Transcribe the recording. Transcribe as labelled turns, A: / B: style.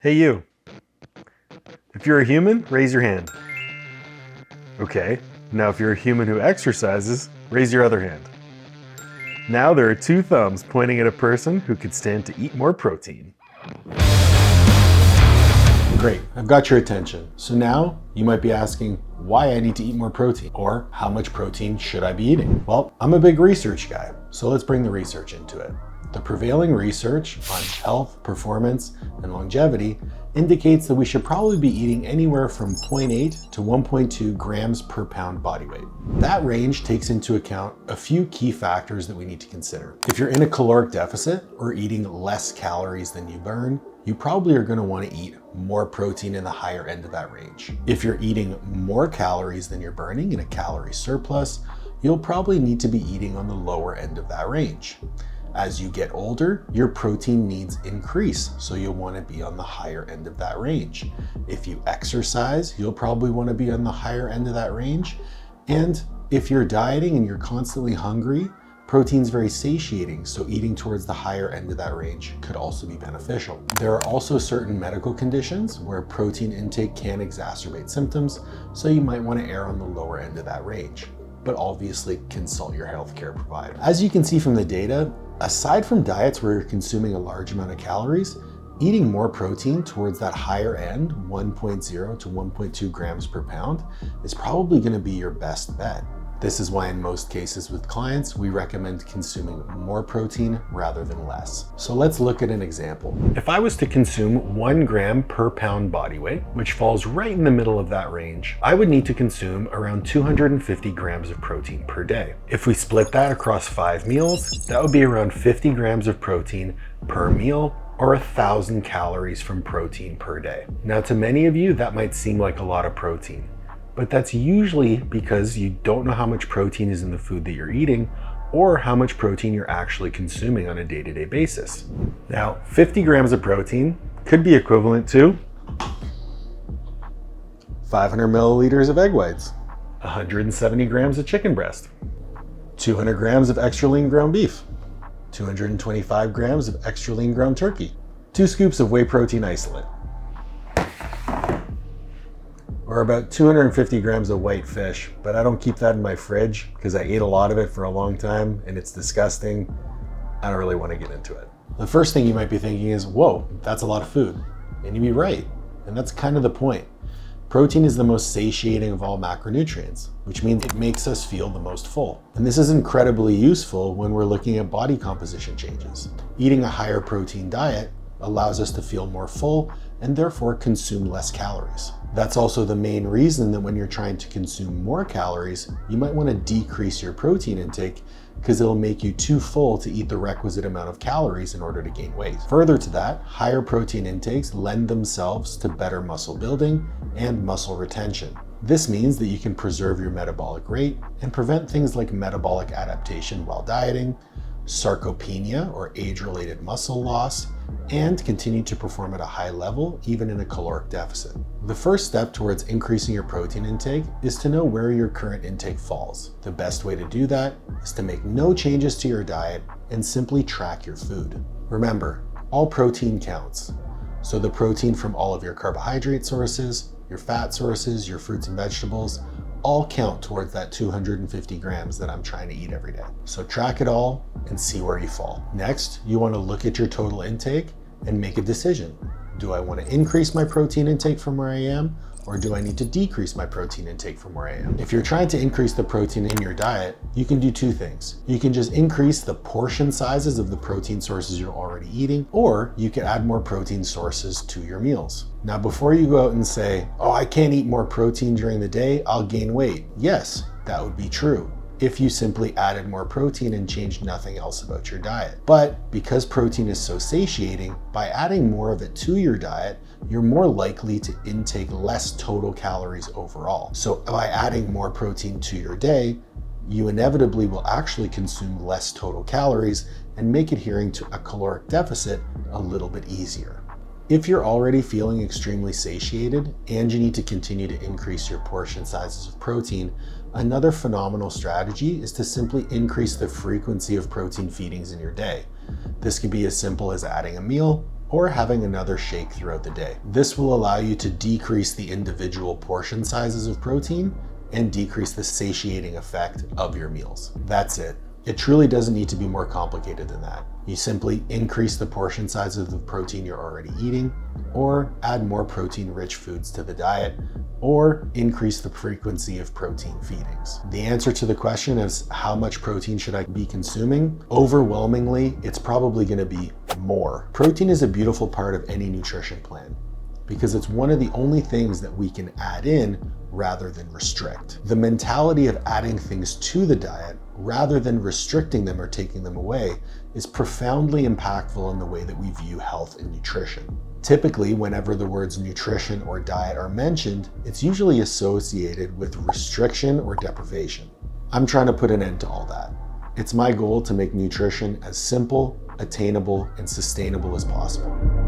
A: Hey you, if you're a human, raise your hand. Okay, now if you're a human who exercises, raise your other hand. Now there are two thumbs pointing at a person who could stand to eat more protein. Great, I've got your attention. So now you might be asking why I need to eat more protein, or how much protein should I be eating? Well, I'm a big research guy, so let's bring the research into it. The prevailing research on health, performance, and longevity indicates that we should probably be eating anywhere from 0.8 to 1.2 grams per pound body weight. That range takes into account a few key factors that we need to consider. If you're in a caloric deficit or eating less calories than you burn, you probably are going to want to eat more protein in the higher end of that range. If you're eating more calories than you're burning in a calorie surplus, you'll probably need to be eating on the lower end of that range. As you get older, your protein needs increase, so you'll want to be on the higher end of that range. If you exercise, you'll probably want to be on the higher end of that range. And if you're dieting and you're constantly hungry, protein's very satiating, so eating towards the higher end of that range could also be beneficial. There are also certain medical conditions where protein intake can exacerbate symptoms, so you might want to err on the lower end of that range. But obviously consult your healthcare provider. As you can see from the data, aside from diets where you're consuming a large amount of calories, eating more protein towards that higher end, 1.0 to 1.2 grams per pound, is probably going to be your best bet. This is why in most cases with clients, we recommend consuming more protein rather than less. So let's look at an example. If I was to consume 1 gram per pound body weight, which falls right in the middle of that range, I would need to consume around 250 grams of protein per day. If we split that across 5 meals, that would be around 50 grams of protein per meal, or 1,000 calories from protein per day. Now, to many of you, that might seem like a lot of protein. But that's usually because you don't know how much protein is in the food that you're eating or how much protein you're actually consuming on a day-to-day basis. Now, 50 grams of protein could be equivalent to 500 milliliters of egg whites, 170 grams of chicken breast, 200 grams of extra lean ground beef, 225 grams of extra lean ground turkey, 2 scoops of whey protein isolate, or about 250 grams of white fish, but I don't keep that in my fridge because I ate a lot of it for a long time and it's disgusting. I don't really want to get into it. The first thing you might be thinking is, whoa, that's a lot of food. And you'd be right. And that's kind of the point. Protein is the most satiating of all macronutrients, which means it makes us feel the most full. And this is incredibly useful when we're looking at body composition changes. Eating a higher protein diet allows us to feel more full and therefore consume less calories. That's also the main reason that when you're trying to consume more calories, you might want to decrease your protein intake because it'll make you too full to eat the requisite amount of calories in order to gain weight. Further to that, higher protein intakes lend themselves to better muscle building and muscle retention. This means that you can preserve your metabolic rate and prevent things like metabolic adaptation while dieting, sarcopenia or age-related muscle loss, and continue to perform at a high level even in a caloric deficit. The first step towards increasing your protein intake is to know where your current intake falls. The best way to do that is to make no changes to your diet and simply track your food. Remember, all protein counts. So the protein from all of your carbohydrate sources, your fat sources, your fruits and vegetables, all count towards that 250 grams that I'm trying to eat every day. So track it all and see where you fall. Next, you want to look at your total intake and make a decision. Do I want to increase my protein intake from where I am, or do I need to decrease my protein intake from where I am? If you're trying to increase the protein in your diet, you can do 2 things. You can just increase the portion sizes of the protein sources you're already eating, or you can add more protein sources to your meals. Now, before you go out and say, oh, I can't eat more protein during the day, I'll gain weight. Yes, that would be true if you simply added more protein and changed nothing else about your diet. But because protein is so satiating, by adding more of it to your diet, you're more likely to intake less total calories overall. So by adding more protein to your day, you inevitably will actually consume less total calories and make adhering to a caloric deficit a little bit easier. If you're already feeling extremely satiated and you need to continue to increase your portion sizes of protein, another phenomenal strategy is to simply increase the frequency of protein feedings in your day. This could be as simple as adding a meal or having another shake throughout the day. This will allow you to decrease the individual portion sizes of protein and decrease the satiating effect of your meals. That's it. It truly doesn't need to be more complicated than that. You simply increase the portion size of the protein you're already eating, or add more protein-rich foods to the diet, or increase the frequency of protein feedings. The answer to the question is, how much protein should I be consuming? Overwhelmingly, it's probably going to be more. Protein is a beautiful part of any nutrition plan because it's one of the only things that we can add in rather than restrict. The mentality of adding things to the diet rather than restricting them or taking them away is profoundly impactful in the way that we view health and nutrition. Typically, whenever the words nutrition or diet are mentioned, it's usually associated with restriction or deprivation. I'm trying to put an end to all that. It's my goal to make nutrition as simple, attainable, and sustainable as possible.